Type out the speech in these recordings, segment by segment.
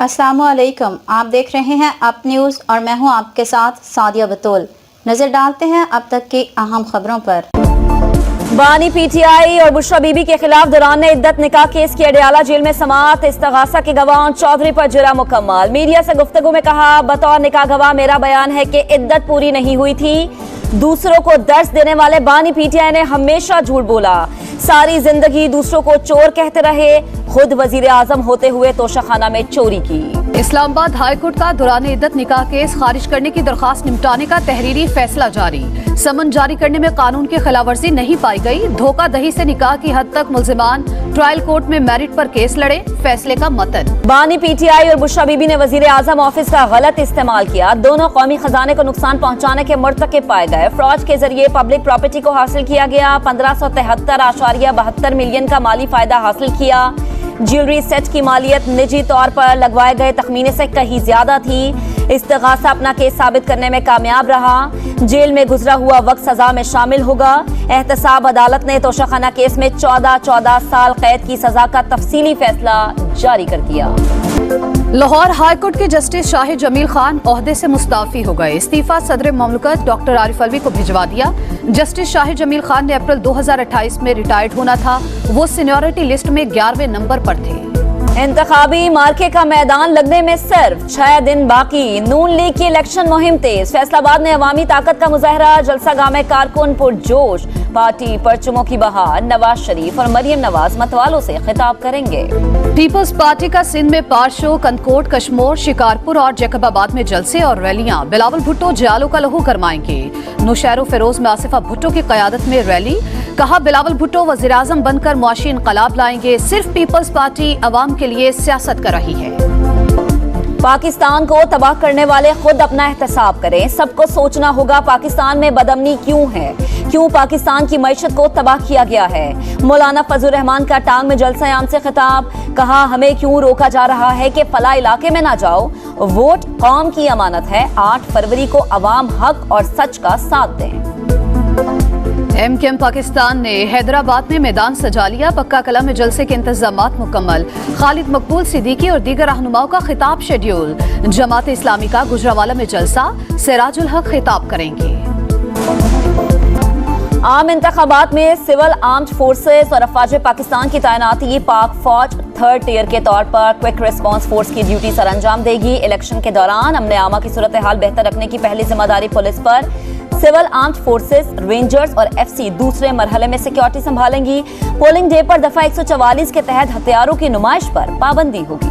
अस्सलामुअलैकुम, आप देख रहे हैं अप न्यूज़ और मैं हूं आपके साथ सादिया बतूल। नजर डालते हैं अब तक की अहम खबरों पर। बानी पीटीआई और बुशरा बीबी के खिलाफ दौरान इद्दत निकाह केस की अडियाला जेल में समाअत। इस्तगासा के गवाह चौधरी पर जुर्म मुकम्मल। मीडिया से गुफ्तगू में कहा, बतौर निकाह गवाह मेरा बयान है कि इद्दत पूरी नहीं हुई थी। दूसरों को दर्स देने वाले बानी पीटीआई ने हमेशा झूठ बोला। सारी जिंदगी दूसरों को चोर कहते रहे, खुद वजीर आजम होते हुए तोशाखाना में चोरी की। इस्लामाबाद हाई कोर्ट का दौरान इद्दत निकाह केस खारिज करने की दरखास्त निपटाने का तहरीरी फैसला जारी। समन जारी करने में कानून की खिलाफवर्जी नहीं पाई गई। धोखा दही से निकाह की हद तक मुल्जिमान ट्रायल कोर्ट में मेरिट पर केस लड़े, फैसले का मतन। बानी पीटीआई और बुशरा बीबी ने वजीर आजम ऑफिस का गलत इस्तेमाल किया। दोनों कौमी खजाने को नुकसान पहुंचाने के मुर्तकिब पाए गए। फ्रॉड के जरिए पब्लिक प्रॉपर्टी को हासिल किया गया। 1573.72 मिलियन का माली फायदा हासिल किया। ज्वेलरी सेट की मालियत निजी तौर पर लगवाए गए तखमीने से कहीं ज्यादा थी। इस्तिगासा अपना केस साबित करने में कामयाब रहा। जेल में गुजरा हुआ वक्त सजा में शामिल होगा। एहतसाब अदालत ने तोशाखाना केस में 14 साल कैद की सजा का तफसीली फैसला जारी कर दिया। लाहौर हाई कोर्ट के जस्टिस शाहिद जमील खान ओहदे से मुस्ताफी हो गए। इस्तीफा सदर ममलकत डॉक्टर आरिफ अलवी को भिजवा दिया। जस्टिस शाहिद जमील खान ने अप्रैल 2028 में रिटायर्ड होना था। वो सीनियरिटी लिस्ट में 11वें नंबर पर थे। इंतखाबी मार्के का मैदान लगने में सिर्फ 6 दिन बाकी। नून लीग की इलेक्शन मुहिम तेज। फैसलाबाद में अवामी ताकत का मुजाहरा। जलसा गाह में कारकुन पुरजोश। पार्टी परचमों की बहार। नवाज शरीफ और मरियम नवाज मतवालों से खिताब करेंगे। पीपल्स पार्टी का सिंध में पार शो। कनकोट, कश्मोर, शिकारपुर और जैकबाबाद में जलसे और रैलियां। बिलावल भुट्टो जियालो का लहू गरमाएंगे। नौशहरो फिरोज में आसिफा भुट्टो की कयादत में रैली। कहा, बिलावल भुट्टो वज़ीर आज़म बनकर मुआशी इनकलाब लाएंगे। सिर्फ पीपल्स पार्टी अवाम के लिए सियासत कर रही है। पाकिस्तान को तबाह करने वाले खुद अपना एहतसाब करें। सबको सोचना होगा पाकिस्तान में बदअमनी क्यों है, क्यों पाकिस्तान की मईशत को तबाह किया गया है। मौलाना फजल रहमान का टांग में जलसा आम से खिताब। कहा, हमें क्यों रोका जा रहा है कि फला इलाके में ना जाओ। वोट कौम की अमानत है। 8 फरवरी को अवाम हक और सच का साथ दें। एमकेएम पाकिस्तान ने हैदराबाद में मैदान सजा लिया। पक्का कला में जलसे के इंतजामात मुकम्मल। खालिद मकबूल सिद्दीकी और दीगर रहनुमाओं का खिताब शेड्यूल। जमात इस्लामी का गुजरावाला में जलसा। सिराजुल हक खिताब करेंगे। आम इंतखाबात में सिविल आर्म्ड फोर्सेस और अफवाज पाकिस्तान की तैनाती। पाक फौज 3rd टियर के तौर पर क्विक रिस्पांस फोर्स की ड्यूटी सर अंजाम देगी। इलेक्शन के दौरान अमन आमा की सूरत हाल बेहतर रखने की पहली जिम्मेदारी पुलिस पर। सिविल आर्म्ड फोर्सेस, रेंजर्स और एफसी दूसरे मरहले में सिक्योरिटी संभालेंगी। पोलिंग डे पर दफा 144 के तहत हथियारों की नुमाइश पर पाबंदी होगी।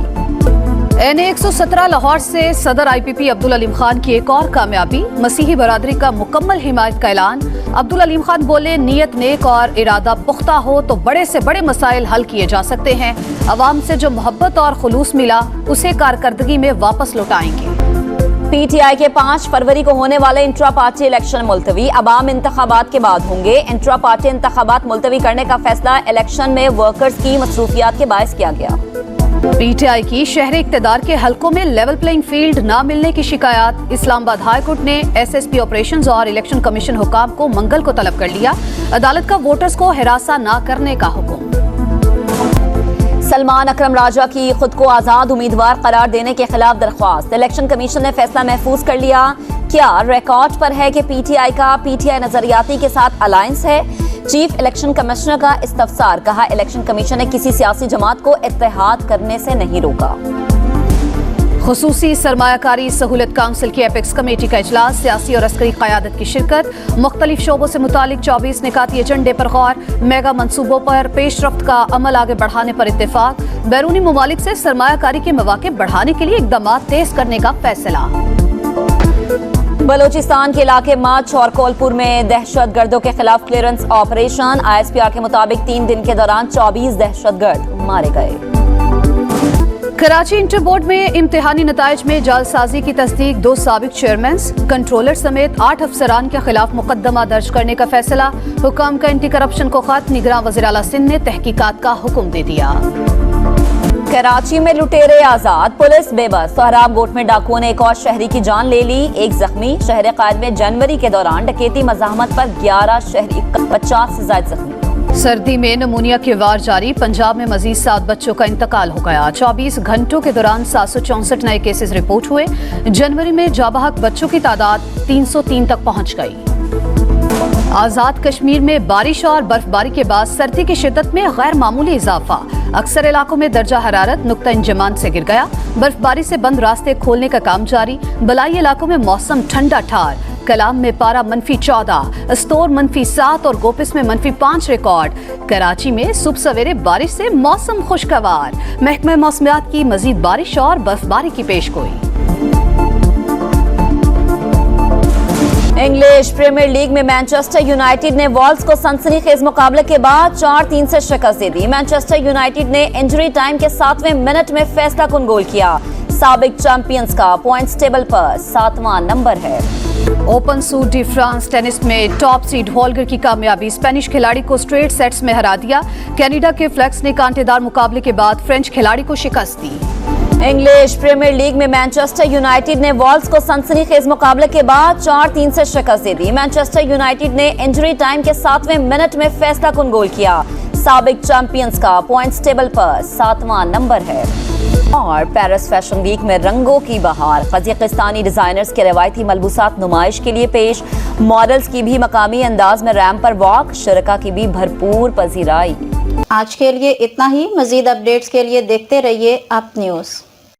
NA 117 लाहौर से सदर IPP अब्दुल अलीम खान की एक और कामयाबी। मसीही बरादरी का मुकम्मल हिमायत का ऐलान। अब्दुल अलीम खान बोले, नीयत नेक और इरादा पुख्ता हो तो बड़े से बड़े मसाइल हल किए जा सकते हैं। अवाम से जो मोहब्बत और खुलूस मिला उसे कारकर्दगी में वापस लौटाएंगे। पीटीआई के 5 फरवरी को होने वाले इंट्रा पार्टी इलेक्शन मुलतवी। अवाम इंतखाबात के बाद होंगे। इंट्रा पार्टी इंतखाबात मुलतवी करने का फैसला इलेक्शन में वर्कर्स की मसरूफियात के बायस किया गया। पीटीआई की शहरी इक्तदार के हलकों में लेवल प्लेइंग फील्ड न मिलने की शिकायत। इस्लामाबाद हाई कोर्ट ने SSP ऑपरेशंस और इलेक्शन कमीशन हुकाम को मंगल को तलब कर लिया। अदालत का वोटर्स को हिरासा न करने का हुक्म। सलमान अकरम राजा की खुद को आजाद उम्मीदवार करार देने के खिलाफ दरख्वास्त। इलेक्शन कमीशन ने फैसला महफूज कर लिया। क्या रिकॉर्ड पर है कि पीटीआई का पीटीआई नजरियाती के साथ अलायंस है। चीफ इलेक्शन कमिश्नर का इस्तफसार। कहा, इलेक्शन कमीशन ने किसी सियासी जमात को इत्तेहाद करने से नहीं रोका। खुसूसी सरमायाकारी सहूलत काउंसिल की एपेक्स कमेटी का इजलास। सियासी और अस्करी क़यादत की शिरकत। मुख्तलिफ शोबों से मुतालिक 24 निकाती एजेंडे पर गौर। मेगा मंसूबों पर पेशरफ्त का अमल आगे बढ़ाने पर इत्तेफाक। बैरूनी ममालिक से सरमायाकारी के मौके बढ़ाने के लिए इक़दाम तेज करने का फैसला। बलोचिस्तान के इलाके माच और कोलपुर में दहशत गर्दों के खिलाफ क्लियरेंस ऑपरेशन। ISPR के मुताबिक 3 दिन के दौरान 24 दहशत गर्द मारे गए। कराची इंटर बोर्ड में इम्तिहानी नताइज में जालसाजी की तस्दीक। 2 साबिक चेयरमैन, कंट्रोलर समेत 8 अफसरान के खिलाफ मुकदमा दर्ज करने का फैसला। हुकाम का एंटी करप्शन को खत। निगरान वज़ीर आला सिंध ने तहकीकात का हुक्म दे दिया। कराची में लुटेरे आजाद। पुलिस बेबस। सोहराब गोट में डाकुओं ने एक और शहरी की जान ले ली। 1 जख्मी। शहर कायद में जनवरी के दौरान डकैती मज़ाहमत पर 11 शहरी, 50 से ज़ायद जख्मी। सर्दी में नमूनिया के वार जारी, पंजाब में मजीद 7 बच्चों का इंतकाल हो गया। 24 घंटों के दौरान 764 नए केसेस रिपोर्ट हुए। जनवरी में जाबहक बच्चों की तादाद 303 तक पहुंच गई। आजाद कश्मीर में बारिश और बर्फबारी के बाद सर्दी की शिद्दत में गैर मामूली इजाफा। अक्सर इलाकों में दर्जा हरारत नुक्ता इंजमान से गिर गया। बर्फबारी से बंद रास्ते खोलने का काम जारी। बलाई इलाकों में मौसम ठंडा ठार। कलाम में पारा -14, अस्तोर -7 और गोपिस में -5 रिकॉर्ड। कराची में सुबह सवेरे बारिश से मौसम खुशगवार। महकमा मौसमियात की मजीद बारिश और बर्फबारी की पेशगोई। इंग्लिश प्रीमियर लीग में मैनचेस्टर यूनाइटेड ने वॉल्व्स को सनसनीखेज मुकाबले के बाद 4-3 से शिकस्त दे दी। मैनचेस्टर यूनाइटेड ने इंजरी टाइम के 7वें मिनट में फैसला कुन गोल किया। साबिक चैंपियंस का पॉइंट्स टेबल पर 7वां नंबर है। Open suit D France tennis में टॉप सीड होल्गर की कामयाबी। स्पेनिश खिलाड़ी को स्ट्रेट सेट्स में हरा दिया। कनाडा के फ्लेक्स ने कांटेदार मुकाबले के बाद फ्रेंच खिलाड़ी को शिकस्त दी। इंग्लिश प्रीमियर लीग में मैनचेस्टर यूनाइटेड ने वॉल्व्स को सनसनीखेज मुकाबले के बाद 4-3 से शिकस्त दे दी। मैनचेस्टर यूनाइटेड ने इंजरी टाइम के 7वें मिनट में फैसला कुन गोल किया। साबिक चैंपियंस का पॉइंट्स टेबल पर 7वां नंबर है। और पेरिस फैशन वीक में रंगों की बहार। कजाकिस्तानी डिजाइनर्स के रवायती मलबूसात नुमाइश के लिए पेश। मॉडल्स की भी मकामी अंदाज में रैंप पर वॉक। शुरका की भी भरपूर पजीराई। आज के लिए इतना ही। मजीद अपडेट्स के लिए देखते रहिए अप न्यूज़।